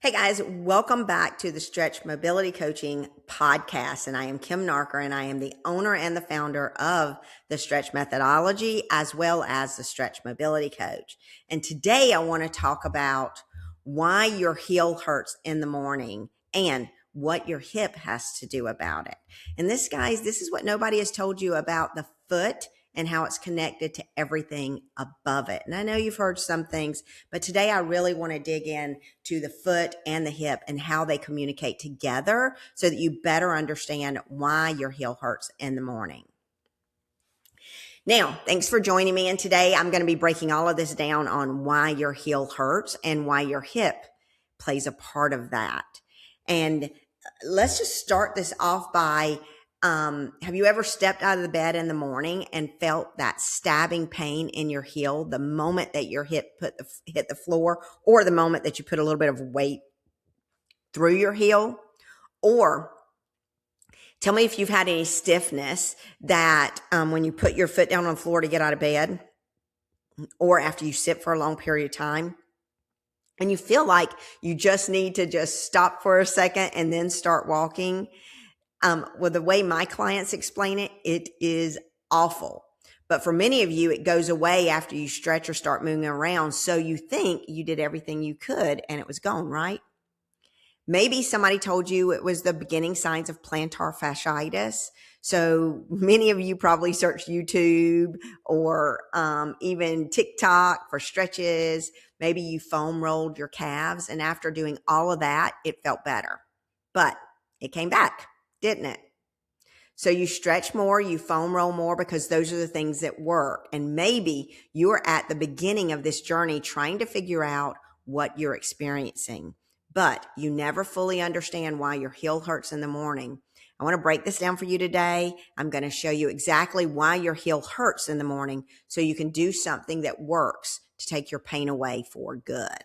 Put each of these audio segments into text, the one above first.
Hey guys, welcome back to the Stretch Mobility Coaching Podcast. And I am Kim Nartker, and I am the owner and the founder of the Stretch Methodology as well as the Stretch Mobility Coach. And today I want to talk about why your heel hurts in the morning and what your hip has to do about it. And this, guys, this is what nobody has told you about the foot and how it's connected to everything above it. And I know you've heard some things, but today I really want to dig in to the foot and the hip and how they communicate together so that you better understand why your heel hurts in the morning. Now, thanks for joining me. And today I'm going to be breaking all of this down on why your heel hurts and why your hip plays a part of that. And let's just start this off by have you ever stepped out of the bed in the morning and felt that stabbing pain in your heel the moment that your hip hit the floor, or the moment that you put a little bit of weight through your heel? Or tell me if you've had any stiffness that when you put your foot down on the floor to get out of bed, or after you sit for a long period of time, and you feel like you just need to just stop for a second and then start walking. Well, the way my clients explain it, it is awful. But for many of you, it goes away after you stretch or start moving around. So you think you did everything you could and it was gone, right? Maybe somebody told you it was the beginning signs of plantar fasciitis. So many of you probably searched YouTube or even TikTok for stretches. Maybe you foam rolled your calves, and after doing all of that, it felt better. But it came back, didn't it? So you stretch more, you foam roll more, because those are the things that work. And maybe you're at the beginning of this journey trying to figure out what you're experiencing, but you never fully understand why your heel hurts in the morning. I want to break this down for you today. I'm going to show you exactly why your heel hurts in the morning so you can do something that works to take your pain away for good.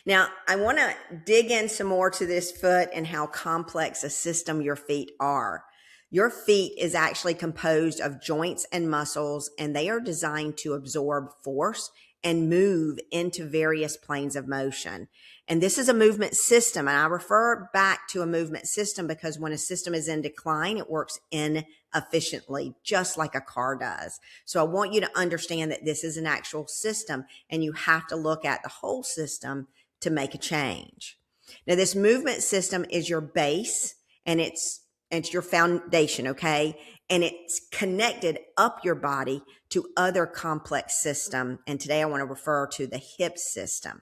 Now, I want to dig in some more to this foot and how complex a system your feet are. Your feet is actually composed of joints and muscles, and they are designed to absorb force and move into various planes of motion. And this is a movement system, and I refer back to a movement system because when a system is in decline, it works inefficiently, just like a car does. So I want you to understand that this is an actual system, and you have to look at the whole system to make a change. Now, this movement system is your base, and it's your foundation, okay? And it's connected up your body to other complex system. And today I want to refer to the hip system.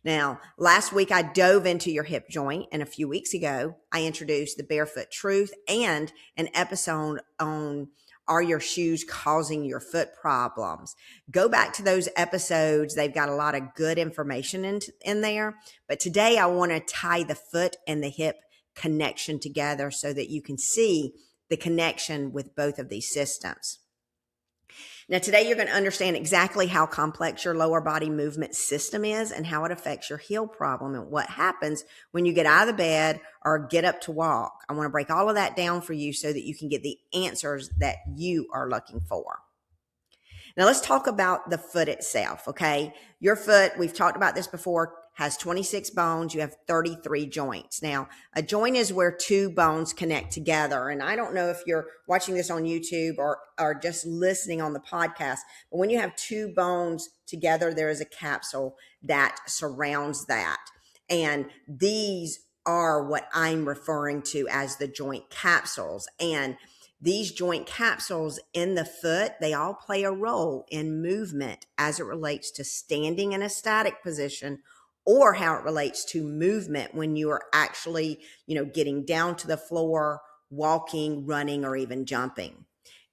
Now, last week I dove into your hip joint, and a few weeks ago I introduced the barefoot truth and an episode on are your shoes causing your foot problems? Go back to those episodes. They've got a lot of good information in there. But today I want to tie the foot and the hip connection together so that you can see the connection with both of these systems. Now, today you're going to understand exactly how complex your lower body movement system is and how it affects your heel problem and what happens when you get out of the bed or get up to walk. I want to break all of that down for you so that you can get the answers that you are looking for. Now, let's talk about the foot itself, okay? Your foot, we've talked about this before, has 26 bones. You have 33 joints. Now, a joint is where two bones connect together. And I don't know if you're watching this on YouTube or just listening on the podcast, but when you have two bones together, there is a capsule that surrounds that. And these are what I'm referring to as the joint capsules. And these joint capsules in the foot, they all play a role in movement as it relates to standing in a static position, or how it relates to movement when you are actually, getting down to the floor, walking, running, or even jumping.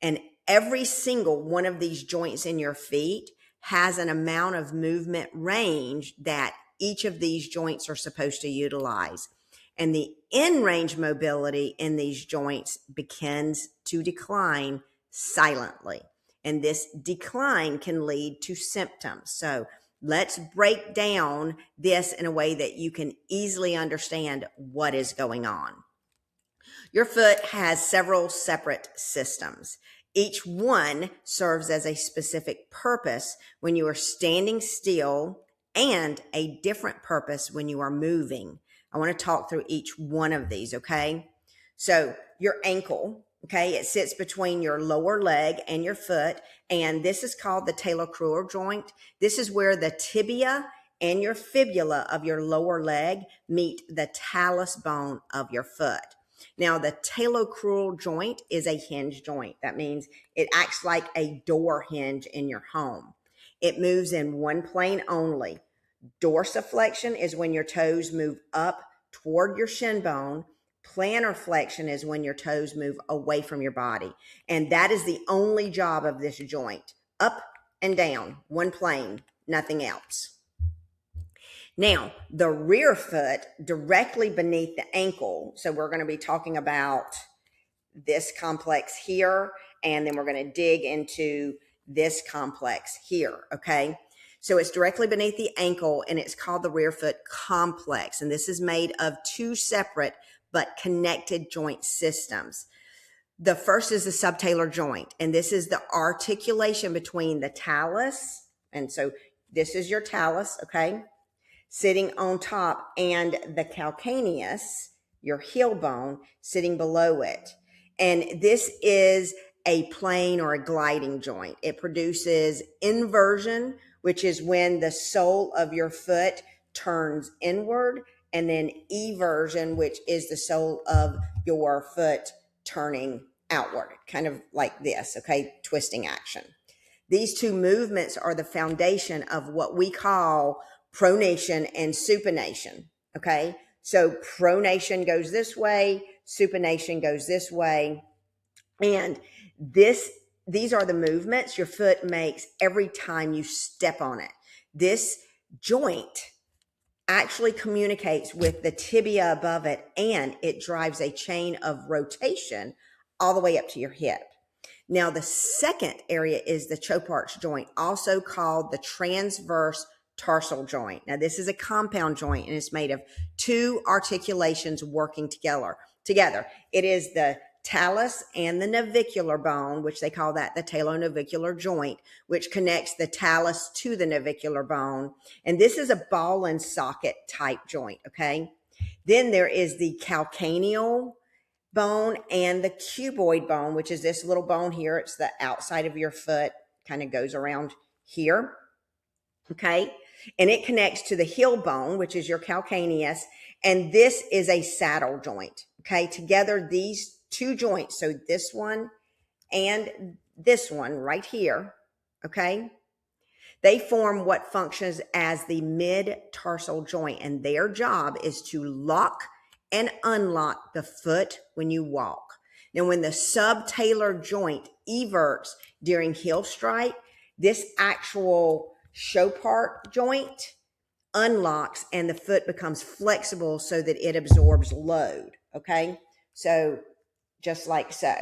And every single one of these joints in your feet has an amount of movement range that each of these joints are supposed to utilize. And the in-range mobility in these joints begins to decline silently. And this decline can lead to symptoms. So let's break down this in a way that you can easily understand what is going on. Your foot has several separate systems. Each one serves as a specific purpose when you are standing still and a different purpose when you are moving. I want to talk through each one of these, okay? So your ankle, okay, it sits between your lower leg and your foot, and this is called the talocrural joint. This is where the tibia and your fibula of your lower leg meet the talus bone of your foot. Now, the talocrural joint is a hinge joint. That means it acts like a door hinge in your home. It moves in one plane only. Dorsiflexion is when your toes move up toward your shin bone. Plantar flexion is when your toes move away from your body. And that is the only job of this joint. Up and down, one plane, nothing else. Now, the rear foot directly beneath the ankle. So we're going to be talking about this complex here, and then we're going to dig into this complex here, okay? So it's directly beneath the ankle, and it's called the rear foot complex. And this is made of two separate but connected joint systems. The first is the subtalar joint, and this is the articulation between the talus, and so this is your talus, okay, sitting on top, and the calcaneus, your heel bone, sitting below it. And this is a plane or a gliding joint. It produces inversion, which is when the sole of your foot turns inward, and then eversion, which is the sole of your foot turning outward, kind of like this, okay, twisting action. These two movements are the foundation of what we call pronation and supination, okay? So pronation goes this way, supination goes this way, and these are the movements your foot makes every time you step on it. This joint actually communicates with the tibia above it, and it drives a chain of rotation all the way up to your hip. Now, the second area is the choke arch joint, also called the transverse tarsal joint. Now, this is a compound joint, and it's made of two articulations working together. It is the talus and the navicular bone, which they call that the talonavicular joint, which connects the talus to the navicular bone. And this is a ball and socket type joint, okay? Then there is the calcaneal bone and the cuboid bone, which is this little bone here. It's the outside of your foot, kind of goes around here, okay? And it connects to the heel bone, which is your calcaneus, and this is a saddle joint, okay? Together, these two joints, so this one and this one right here, okay? They form what functions as the mid-tarsal joint, and their job is to lock and unlock the foot when you walk. Now, when the subtalar joint everts during heel strike, this actual show part joint unlocks and the foot becomes flexible so that it absorbs load, okay? So just like so.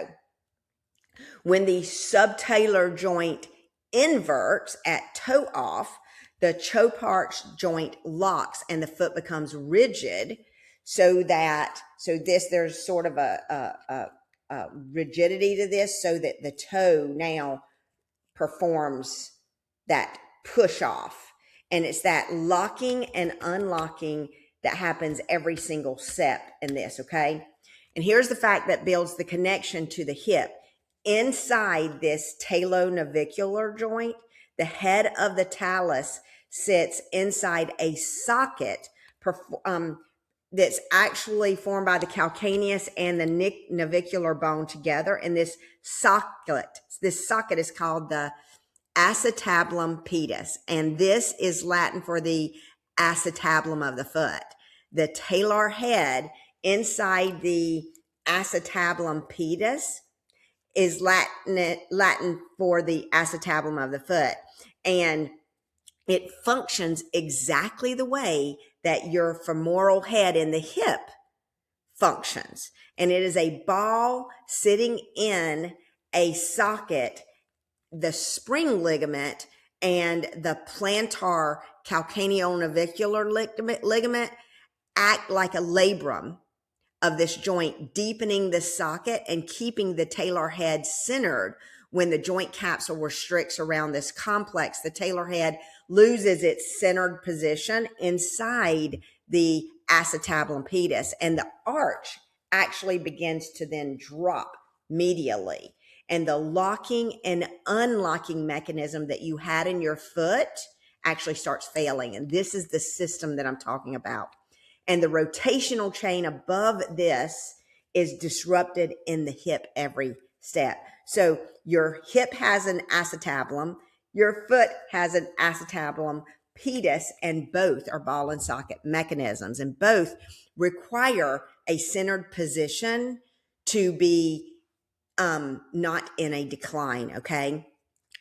When the subtalar joint inverts at toe off, the choke arch joint locks and the foot becomes rigid, so there's sort of a rigidity to this, so that the toe now performs that push off. And it's that locking and unlocking that happens every single step in this, okay? And here's the fact that builds the connection to the hip. Inside this talonavicular joint, the head of the talus sits inside a socket that's actually formed by the calcaneus and the navicular bone together. And this socket is called the acetabulum pedis. And this is Latin for the acetabulum of the foot. The talar head inside the acetabulum pedis is Latin for the acetabulum of the foot. And it functions exactly the way that your femoral head in the hip functions. And it is a ball sitting in a socket. The spring ligament and the plantar calcaneonavicular ligament act like a labrum of this joint, deepening the socket and keeping the talar head centered when the joint capsule restricts around this complex. The talar head loses its centered position inside the acetabulum pedis, and the arch actually begins to then drop medially. And the locking and unlocking mechanism that you had in your foot actually starts failing. And this is the system that I'm talking about. And the rotational chain above this is disrupted in the hip every step. So your hip has an acetabulum, your foot has an acetabulum pedis, and both are ball and socket mechanisms, and both require a centered position to be not in a decline, okay?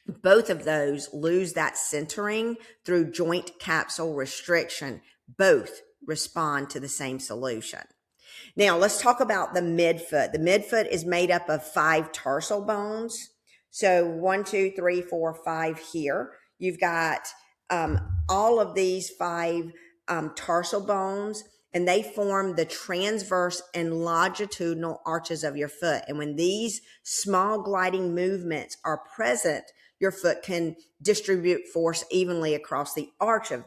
Both of those lose that centering through joint capsule restriction. Both respond to the same solution. Now, let's talk about the midfoot. The midfoot is made up of 5 tarsal bones. So 1, 2, 3, 4, 5 here. You've got all of these 5 tarsal bones, and they form the transverse and longitudinal arches of your foot. And when these small gliding movements are present, your foot can distribute force evenly across the arch of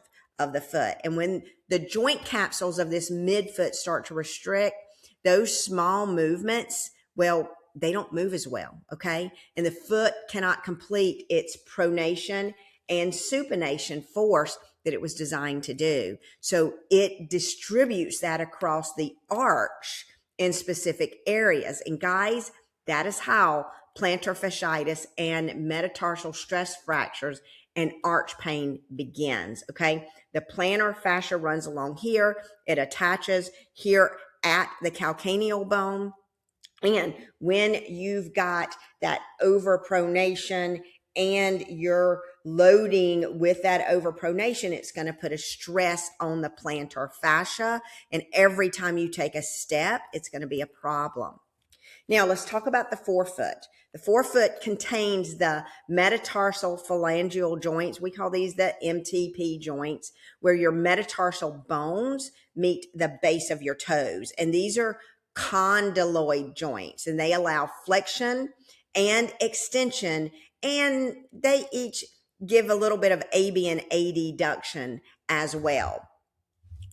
the foot. And when the joint capsules of this midfoot start to restrict, those small movements, well, they don't move as well, okay? And the foot cannot complete its pronation and supination force that it was designed to do. So it distributes that across the arch in specific areas. And guys, that is how plantar fasciitis and metatarsal stress fractures and arch pain begins, okay? The plantar fascia runs along here. It attaches here at the calcaneal bone. And when you've got that overpronation and you're loading with that overpronation, it's going to put a stress on the plantar fascia. And every time you take a step, it's going to be a problem. Now, let's talk about the forefoot. The forefoot contains the metatarsal phalangeal joints. We call these the MTP joints, where your metatarsal bones meet the base of your toes. And these are condyloid joints, and they allow flexion and extension, and they each give a little bit of AB and adduction as well.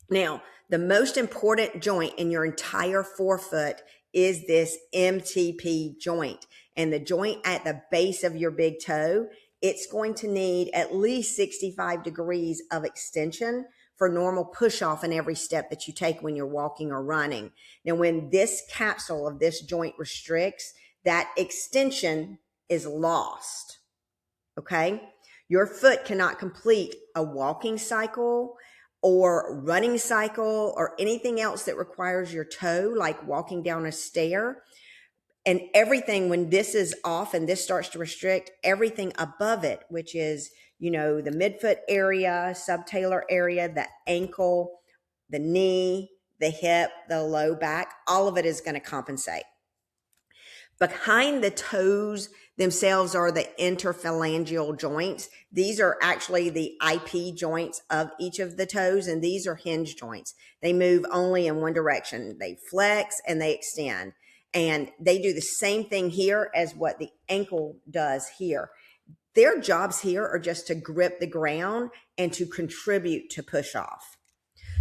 Now, the most important joint in your entire forefoot is this MTP joint. And the joint at the base of your big toe, it's going to need at least 65 degrees of extension for normal push off in every step that you take when you're walking or running. Now, when this capsule of this joint restricts, that extension is lost, okay? Your foot cannot complete a walking cycle or running cycle or anything else that requires your toe, like walking down a stair. And everything, when this is off and this starts to restrict, everything above it, which is, you know, the midfoot area, subtalar area, the ankle, the knee, the hip, the low back, all of it is going to compensate. Behind the toes themselves are the interphalangeal joints. These are actually the IP joints of each of the toes, and these are hinge joints. They move only in one direction. They flex and they extend. And they do the same thing here as what the ankle does here. Their jobs here are just to grip the ground and to contribute to push off.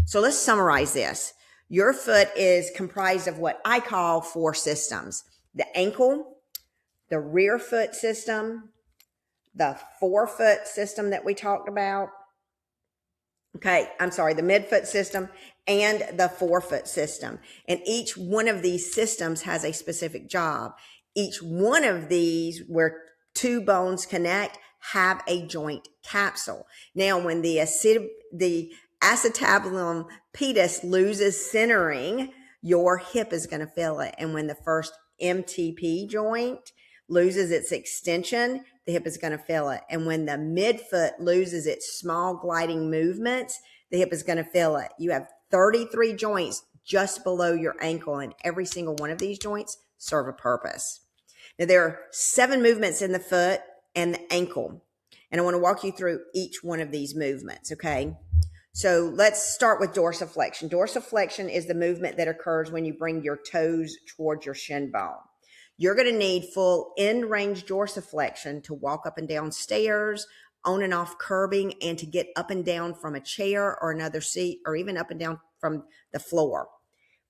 So let's summarize this. Your foot is comprised of what I call 4 systems: the ankle, the rear foot system, the forefoot system that we talked about. The midfoot system and the forefoot system. And each one of these systems has a specific job. Each one of these, where 2 bones connect, have a joint capsule. Now, when the acetabulum pedis loses centering, your hip is going to feel it. And when the first MTP joint loses its extension, the hip is going to feel it. And when the midfoot loses its small gliding movements, the hip is going to feel it. You have 33 joints just below your ankle, and every single one of these joints serve a purpose. Now, there are 7 movements in the foot and the ankle, and I want to walk you through each one of these movements, okay? So let's start with dorsiflexion. Dorsiflexion is the movement that occurs when you bring your toes towards your shin bone. You're going to need full end range dorsiflexion to walk up and down stairs, on and off curbing and to get up and down from a chair or another seat or even up and down from the floor.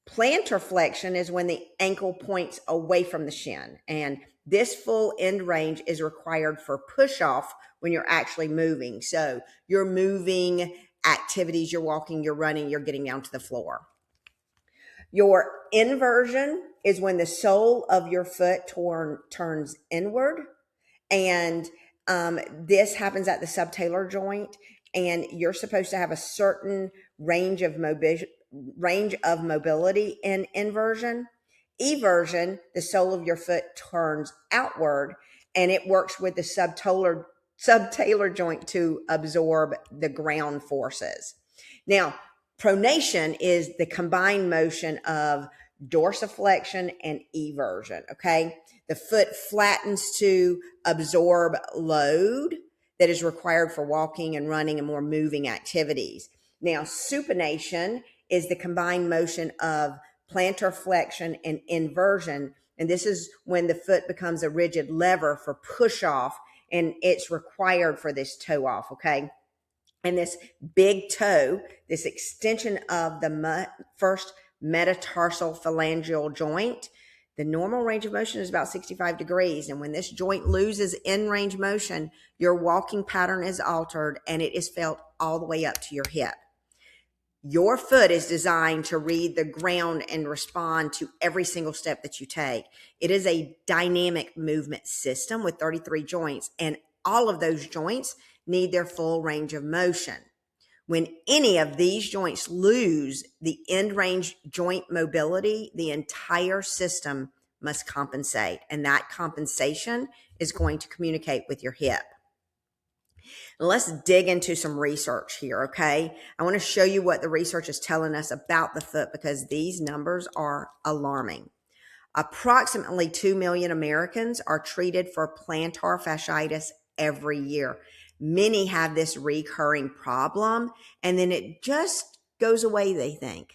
Plantar flexion is when the ankle points away from the shin, and this full end range is required for push off when you're actually moving. So you're moving activities, you're walking, you're running, you're getting down to the floor. Your inversion is when the sole of your foot turns inward, and this happens at the subtalar joint, and you're supposed to have a certain range of mobility in inversion. Eversion, the sole of your foot turns outward, and it works with the subtalar joint to absorb the ground forces. Now, pronation is the combined motion of dorsiflexion and eversion, okay? The foot flattens to absorb load that is required for walking and running and more moving activities. Now, supination is the combined motion of plantar flexion and inversion, and this is when the foot becomes a rigid lever for push off, and it's required for this toe off, okay? And this big toe, this extension of the first metatarsal phalangeal joint, the normal range of motion is about 65 degrees. And when this joint loses in range motion, your walking pattern is altered and it is felt all the way up to your hip. Your foot is designed to read the ground and respond to every single step that you take. It is a dynamic movement system with 33 joints, and all of those joints need their full range of motion. When any of these joints lose the end range joint mobility, the entire system must compensate, and that compensation is going to communicate with your hip. Let's dig into some research here, okay? I want to show you what the research is telling us about the foot because these numbers are alarming. Approximately 2 million Americans are treated for plantar fasciitis every year. Many have this recurring problem, and then it just goes away, they think.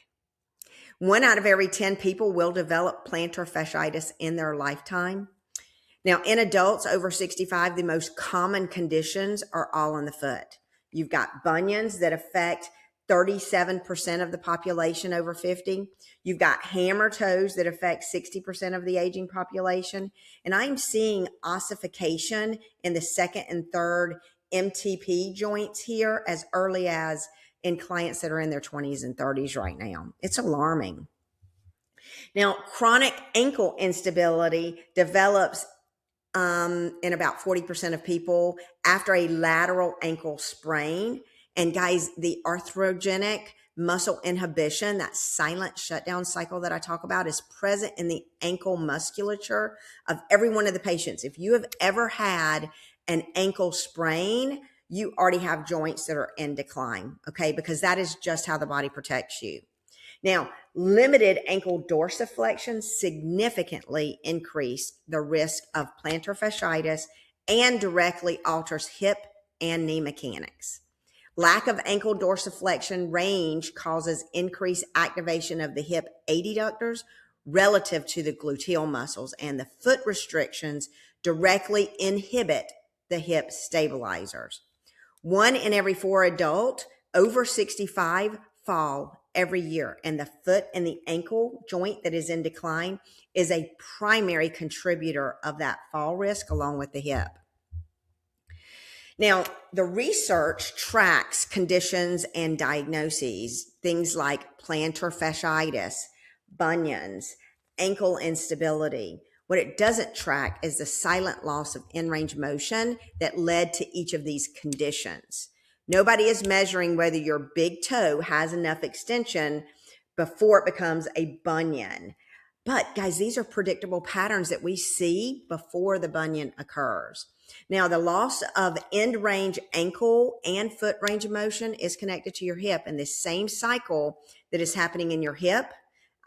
1 out of every 10 people will develop plantar fasciitis in their lifetime. Now, in adults over 65, the most common conditions are all in the foot. You've got bunions that affect 37% of the population over 50. You've got hammer toes that affect 60% of the aging population. And I'm seeing ossification in the second and third MTP joints here as early as in clients that are in their 20s and 30s right now. It's alarming. Now, chronic ankle instability develops in about 40% of people after a lateral ankle sprain. And guys, the arthrogenic muscle inhibition, that silent shutdown cycle that I talk about, is present in the ankle musculature of every one of the patients. If you have ever had an ankle sprain, you already have joints that are in decline, okay? Because that is just how the body protects you. Now, limited ankle dorsiflexion significantly increased the risk of plantar fasciitis and directly alters hip and knee mechanics. Lack of ankle dorsiflexion range causes increased activation of the hip adductors relative to the gluteal muscles, and the foot restrictions directly inhibit the hip stabilizers. 1 in every 4 adults over 65 fall every year, and the foot and the ankle joint that is in decline is a primary contributor of that fall risk along with the hip. Now, the research tracks conditions and diagnoses, things like plantar fasciitis, bunions, ankle instability. What it doesn't track is the silent loss of in-range motion that led to each of these conditions. Nobody is measuring whether your big toe has enough extension before it becomes a bunion. But guys, these are predictable patterns that we see before the bunion occurs. Now, the loss of end range ankle and foot range of motion is connected to your hip, and this same cycle that is happening in your hip,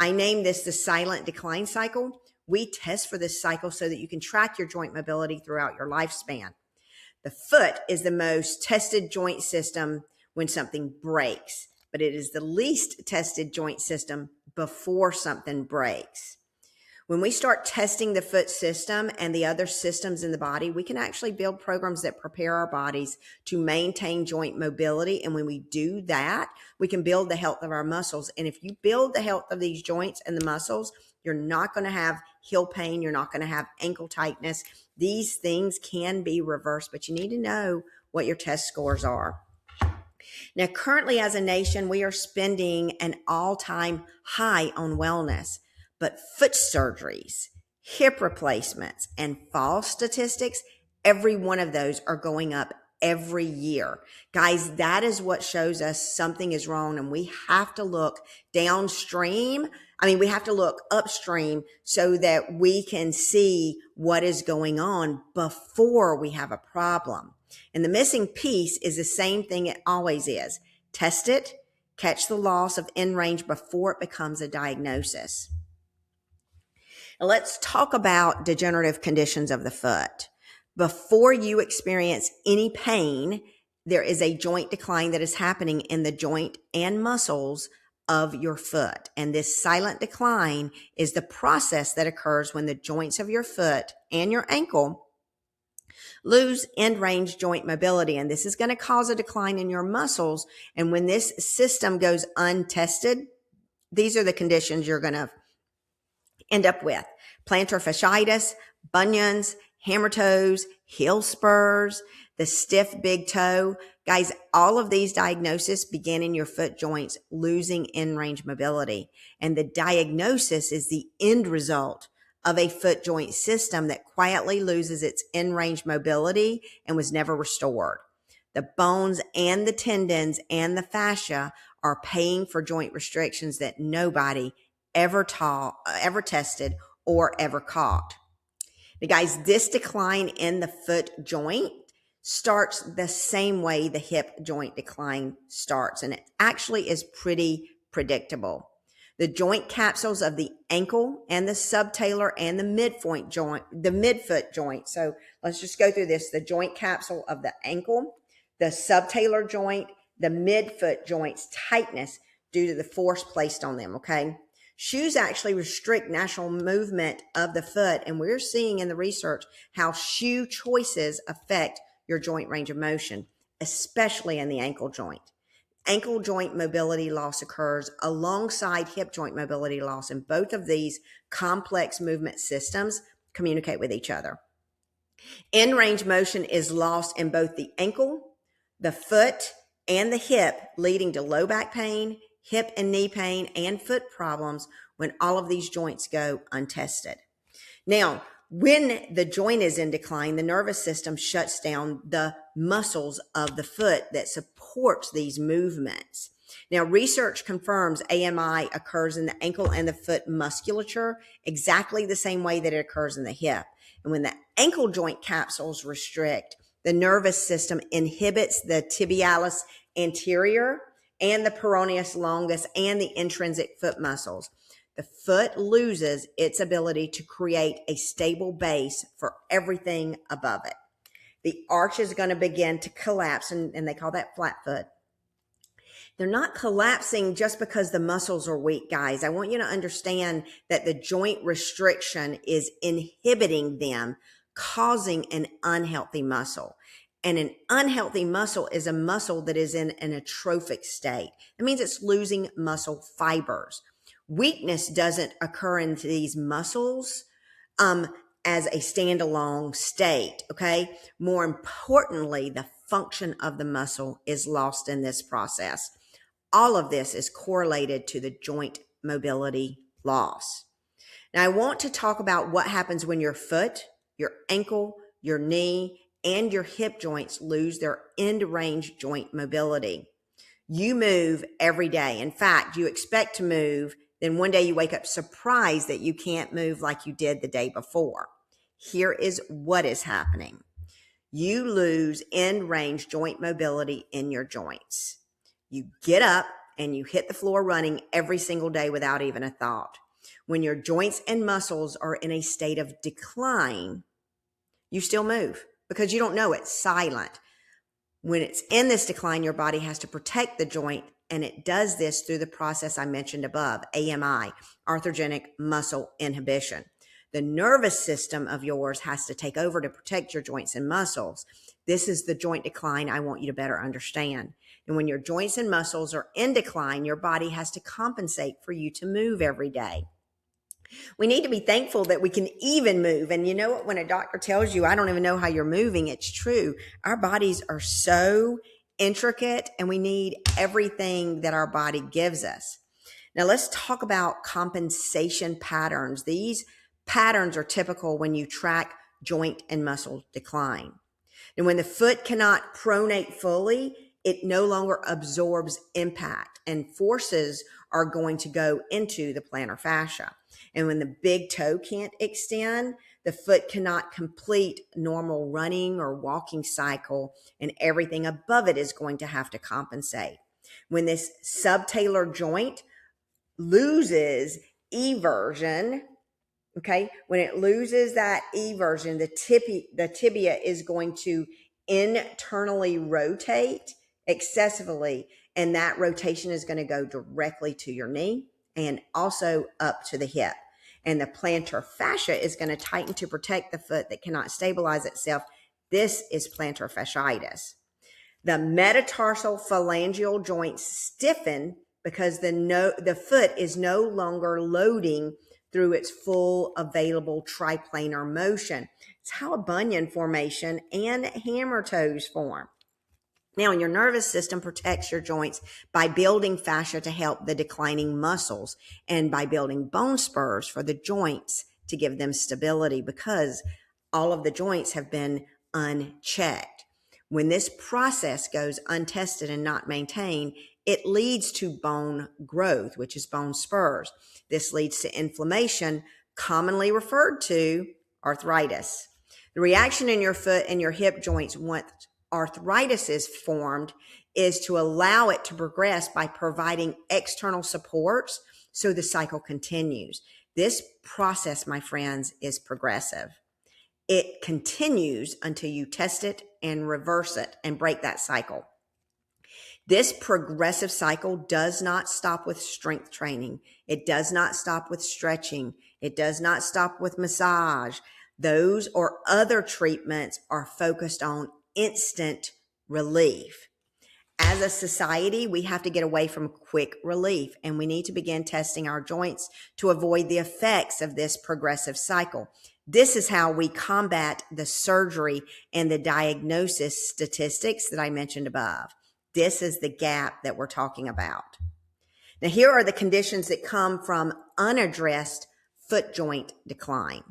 I name this the silent decline cycle. We test for this cycle so that you can track your joint mobility throughout your lifespan. The foot is the most tested joint system when something breaks, but it is the least tested joint system before something breaks. When we start testing the foot system and the other systems in the body, we can actually build programs that prepare our bodies to maintain joint mobility. And when we do that, we can build the health of our muscles. And if you build the health of these joints and the muscles, you're not going to have heel pain. You're not going to have ankle tightness. These things can be reversed, but you need to know what your test scores are. Now, currently as a nation, we are spending an all-time high on wellness. But foot surgeries, hip replacements, and fall statistics, every one of those are going up every year. Guys, that is what shows us something is wrong, and we have to look downstream. We have to look upstream so that we can see what is going on before we have a problem. And the missing piece is the same thing it always is. Test it, catch the loss of end range before it becomes a diagnosis. Now let's talk about degenerative conditions of the foot. Before you experience any pain, there is a joint decline that is happening in the joint and muscles of your foot. And this silent decline is the process that occurs when the joints of your foot and your ankle lose end range joint mobility. And this is going to cause a decline in your muscles. And when this system goes untested, these are the conditions you're going to end up with: plantar fasciitis, bunions, hammer toes, heel spurs, the stiff big toe. Guys, all of these diagnoses begin in your foot joints losing end range mobility. And the diagnosis is the end result of a foot joint system that quietly loses its end range mobility and was never restored. The bones and the tendons and the fascia are paying for joint restrictions that nobody ever tested or ever caught. Now, guys, this decline in the foot joint starts the same way the hip joint decline starts, and it actually is pretty predictable. The joint capsules of the ankle and the subtalar and the midfoot joint. So let's just go through this. The joint capsule of the ankle, the subtalar joint, the midfoot joint's tightness due to the force placed on them, okay? Shoes actually restrict natural movement of the foot, and we're seeing in the research how shoe choices affect your joint range of motion, especially in the ankle joint. Ankle joint mobility loss occurs alongside hip joint mobility loss, and both of these complex movement systems communicate with each other. End range motion is lost in both the ankle, the foot, and the hip, leading to low back pain, hip and knee pain, and foot problems when all of these joints go untested. Now, when the joint is in decline, the nervous system shuts down the muscles of the foot that supports these movements. Now, research confirms AMI occurs in the ankle and the foot musculature exactly the same way that it occurs in the hip. And when the ankle joint capsules restrict, the nervous system inhibits the tibialis anterior and the peroneus longus and the intrinsic foot muscles. The foot loses its ability to create a stable base for everything above it. The arch is going to begin to collapse, and they call that flat foot. They're not collapsing just because the muscles are weak, guys. I want you to understand that the joint restriction is inhibiting them, causing an unhealthy muscle. And an unhealthy muscle is a muscle that is in an atrophic state. It means it's losing muscle fibers. Weakness doesn't occur in these muscles as a standalone state, okay? More importantly, the function of the muscle is lost in this process. All of this is correlated to the joint mobility loss. Now, I want to talk about what happens when your foot, your ankle, your knee, and your hip joints lose their end range joint mobility. You move every day. In fact, you expect to move, then one day you wake up surprised that you can't move like you did the day before. Here is what is happening. You lose end range joint mobility in your joints. You get up and you hit the floor running every single day without even a thought. When your joints and muscles are in a state of decline, you still move because you don't know it's silent. When it's in this decline, your body has to protect the joint, and it does this through the process I mentioned above, AMI, arthrogenic muscle inhibition. The nervous system of yours has to take over to protect your joints and muscles. This is the joint decline I want you to better understand. And when your joints and muscles are in decline, your body has to compensate for you to move every day. We need to be thankful that we can even move. And you know what? When a doctor tells you, I don't even know how you're moving, it's true. Our bodies are so intricate and we need everything that our body gives us. Now let's talk about compensation patterns. These patterns are typical when you track joint and muscle decline. And when the foot cannot pronate fully, it no longer absorbs impact and forces are going to go into the plantar fascia. And when the big toe can't extend, the foot cannot complete normal running or walking cycle, and everything above it is going to have to compensate. When this subtalar joint loses eversion, okay, when it loses that eversion, the tibia is going to internally rotate excessively, and that rotation is going to go directly to your knee and also up to the hip. And the plantar fascia is going to tighten to protect the foot that cannot stabilize itself. This is plantar fasciitis. The metatarsal phalangeal joints stiffen because the foot is no longer loading through its full available triplanar motion. It's how a bunion formation and hammer toes form. Now, your nervous system protects your joints by building fascia to help the declining muscles and by building bone spurs for the joints to give them stability because all of the joints have been unchecked. When this process goes untested and not maintained, it leads to bone growth, which is bone spurs. This leads to inflammation, commonly referred to arthritis. The reaction in your foot and your hip joints once arthritis is formed is to allow it to progress by providing external supports so the cycle continues. This process, my friends, is progressive. It continues until you test it and reverse it and break that cycle. This progressive cycle does not stop with strength training. It does not stop with stretching. It does not stop with massage. Those or other treatments are focused on instant relief. As a society, we have to get away from quick relief, and we need to begin testing our joints to avoid the effects of this progressive cycle. This is how we combat the surgery and the diagnosis statistics that I mentioned above. This is the gap that we're talking about. Now, here are the conditions that come from unaddressed foot joint decline.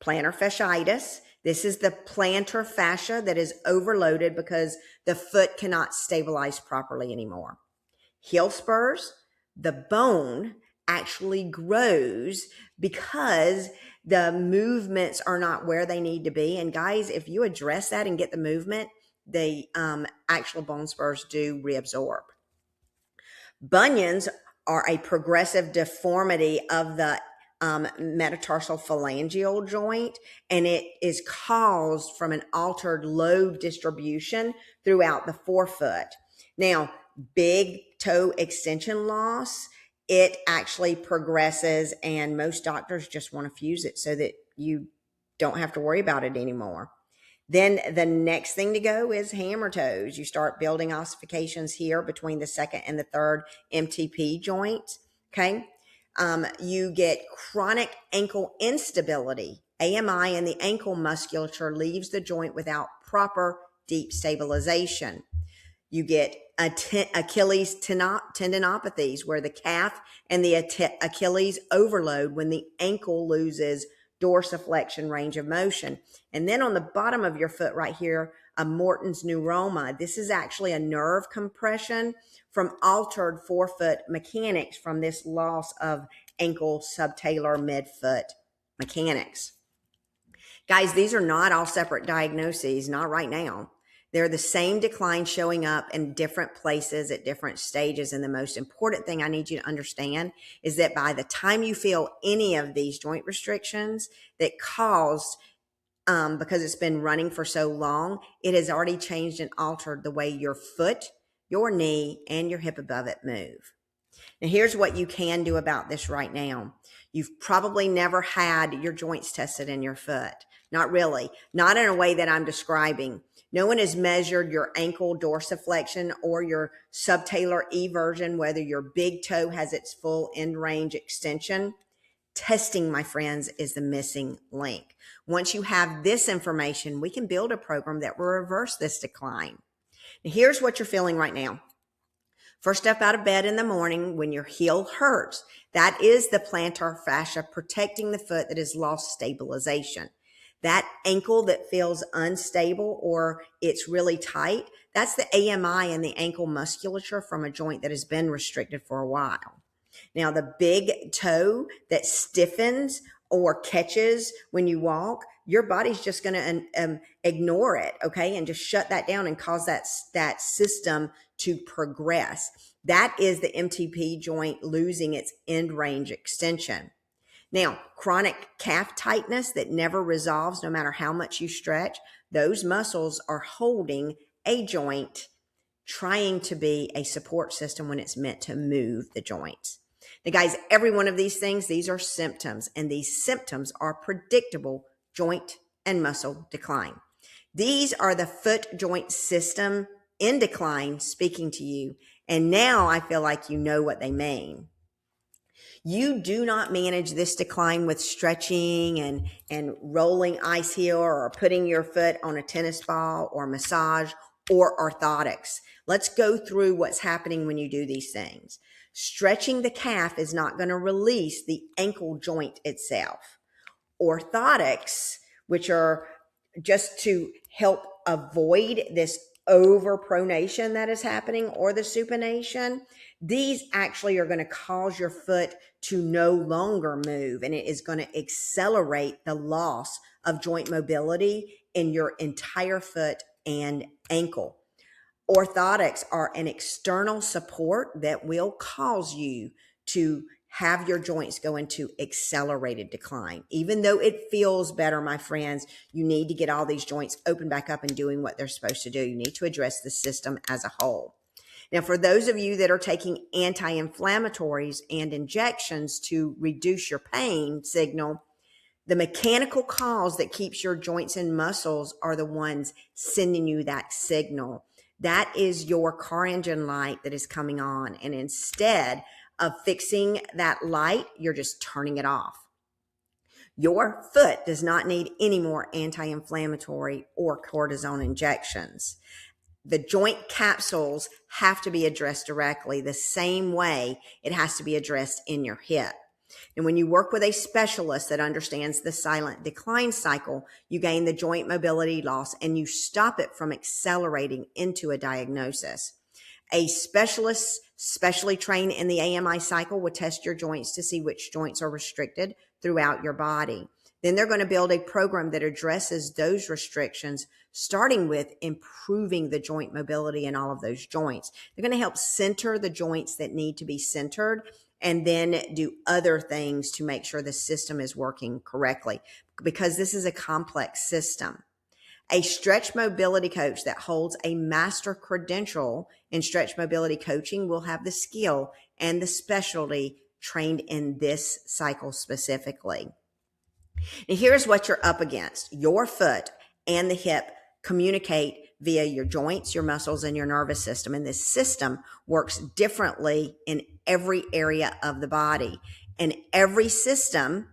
Plantar fasciitis. This is the plantar fascia that is overloaded because the foot cannot stabilize properly anymore. Heel spurs. The bone actually grows because the movements are not where they need to be. And guys, if you address that and get the movement, the actual bone spurs do reabsorb. Bunions are a progressive deformity of the metatarsal phalangeal joint, and it is caused from an altered load distribution throughout the forefoot. Now, big toe extension loss, it actually progresses, and most doctors just want to fuse it so that you don't have to worry about it anymore. Then the next thing to go is hammer toes. You start building ossifications here between the second and the third MTP joints. Okay. You get chronic ankle instability. AMI in the ankle musculature leaves the joint without proper deep stabilization. You get Achilles tendinopathies, where the calf and the Achilles overload when the ankle loses dorsiflexion range of motion. And then on the bottom of your foot right here, a Morton's neuroma. This is actually a nerve compression from altered forefoot mechanics from this loss of ankle subtalar midfoot mechanics. Guys, these are not all separate diagnoses, not right now. They're the same decline showing up in different places at different stages. And the most important thing I need you to understand is that by the time you feel any of these joint restrictions that caused, because it's been running for so long, it has already changed and altered the way your foot, your knee, and your hip above it move. Now, here's what you can do about this right now. You've probably never had your joints tested in your foot. Not really. Not in a way that I'm describing. No one has measured your ankle dorsiflexion or your subtalar eversion, whether your big toe has its full end range extension. Testing, my friends, is the missing link. Once you have this information, we can build a program that will reverse this decline. Now, here's what you're feeling right now. First step out of bed in the morning when your heel hurts. That is the plantar fascia protecting the foot that has lost stabilization. That ankle that feels unstable or it's really tight, that's the AMI and the ankle musculature from a joint that has been restricted for a while. Now, the big toe that stiffens or catches when you walk, your body's just going to ignore it, okay, and just shut that down and cause that system to progress. That is the MTP joint losing its end range extension. Now, chronic calf tightness that never resolves no matter how much you stretch, those muscles are holding a joint, trying to be a support system when it's meant to move the joints. Now, guys, every one of these things, these are symptoms, and these symptoms are predictable joint and muscle decline. These are the foot joint system in decline speaking to you, and now I feel like you know what they mean. You do not manage this decline with stretching and rolling ice heel or putting your foot on a tennis ball or massage or orthotics. Let's go through what's happening when you do these things. Stretching the calf is not going to release the ankle joint itself. Orthotics, which are just to help avoid this overpronation that is happening or the supination, these actually are going to cause your foot to no longer move, and it is going to accelerate the loss of joint mobility in your entire foot and ankle. Orthotics are an external support that will cause you to have your joints go into accelerated decline. Even though it feels better, my friends, you need to get all these joints open back up and doing what they're supposed to do. You need to address the system as a whole. Now, for those of you that are taking anti-inflammatories and injections to reduce your pain signal, the mechanical cause that keeps your joints and muscles are the ones sending you that signal. That is your car engine light that is coming on. And instead of fixing that light, you're just turning it off. Your foot does not need any more anti-inflammatory or cortisone injections. The joint capsules have to be addressed directly the same way it has to be addressed in your hip. And when you work with a specialist that understands the silent decline cycle, you gain the joint mobility loss and you stop it from accelerating into a diagnosis. A specialist specially trained in the AMI cycle will test your joints to see which joints are restricted throughout your body. Then they're going to build a program that addresses those restrictions, starting with improving the joint mobility in all of those joints. They're going to help center the joints that need to be centered and then do other things to make sure the system is working correctly, because this is a complex system. A stretch mobility coach that holds a master credential in stretch mobility coaching will have the skill and the specialty trained in this cycle specifically. Now, here's what you're up against. Your foot and the hip communicate via your joints, your muscles, and your nervous system. And this system works differently in every area of the body. And every system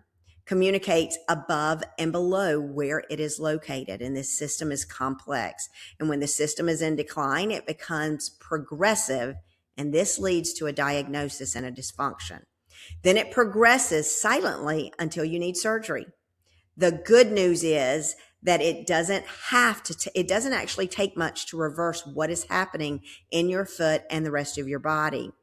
communicates above and below where it is located. And this system is complex. And when the system is in decline, it becomes progressive. And this leads to a diagnosis and a dysfunction. Then it progresses silently until you need surgery. The good news is that it doesn't it doesn't actually take much to reverse what is happening in your foot and the rest of your body.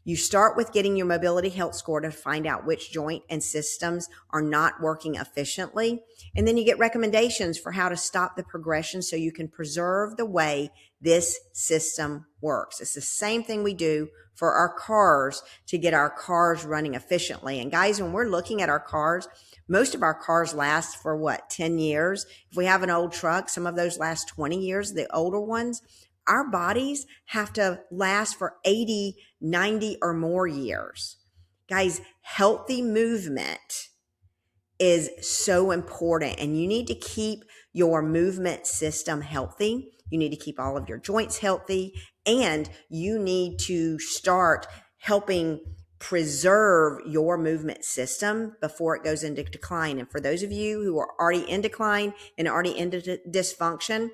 You start with getting your mobility health score to find out which joint and systems are not working efficiently. And then you get recommendations for how to stop the progression so you can preserve the way this system works. It's the same thing we do for our cars to get our cars running efficiently. And guys, when we're looking at our cars, most of our cars last for 10 years. If we have an old truck, some of those last 20 years, the older ones. Our bodies have to last for 80, 90 or more years. Guys, healthy movement is so important, and you need to keep your movement system healthy. You need to keep all of your joints healthy, and you need to start helping preserve your movement system before it goes into decline. And for those of you who are already in decline and already into dysfunction,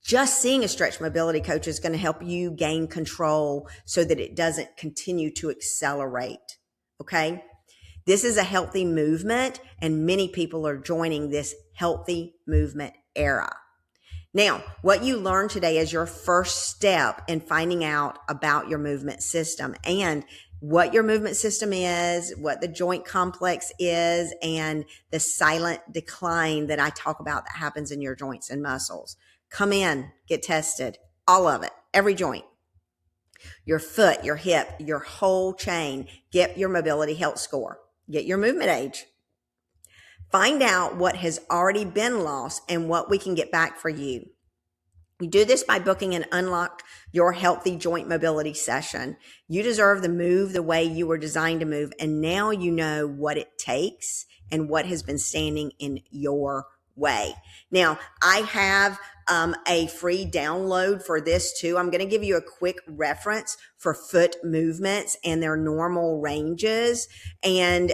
just seeing a stretch mobility coach is going to help you gain control so that it doesn't continue to accelerate. Okay. This is a healthy movement, and many people are joining this healthy movement era. Now, what you learned today is your first step in finding out about your movement system and what your movement system is, what the joint complex is, and the silent decline that I talk about that happens in your joints and muscles. Come in, get tested, all of it, every joint. Your foot, your hip, your whole chain. Get your mobility health score. Get your movement age. Find out what has already been lost and what we can get back for you. You do this by booking an Unlock Your Healthy Joint Mobility session. You deserve to move the way you were designed to move, and now you know what it takes and what has been standing in your way. Now, I have a free download for this too. I'm going to give you a quick reference for foot movements and their normal ranges, and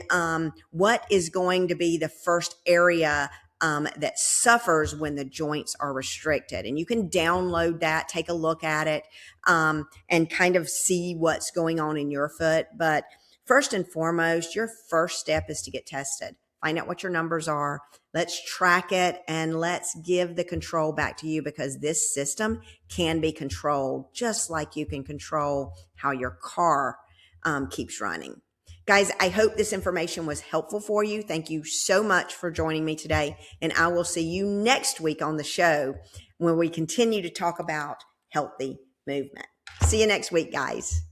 what is going to be the first area that suffers when the joints are restricted. And you can download that, take a look at it, and kind of see what's going on in your foot. But first and foremost, your first step is to get tested. Find out what your numbers are. Let's track it, and let's give the control back to you, because this system can be controlled just like you can control how your car keeps running. Guys, I hope this information was helpful for you. Thank you so much for joining me today, and I will see you next week on the show when we continue to talk about healthy movement. See you next week, guys.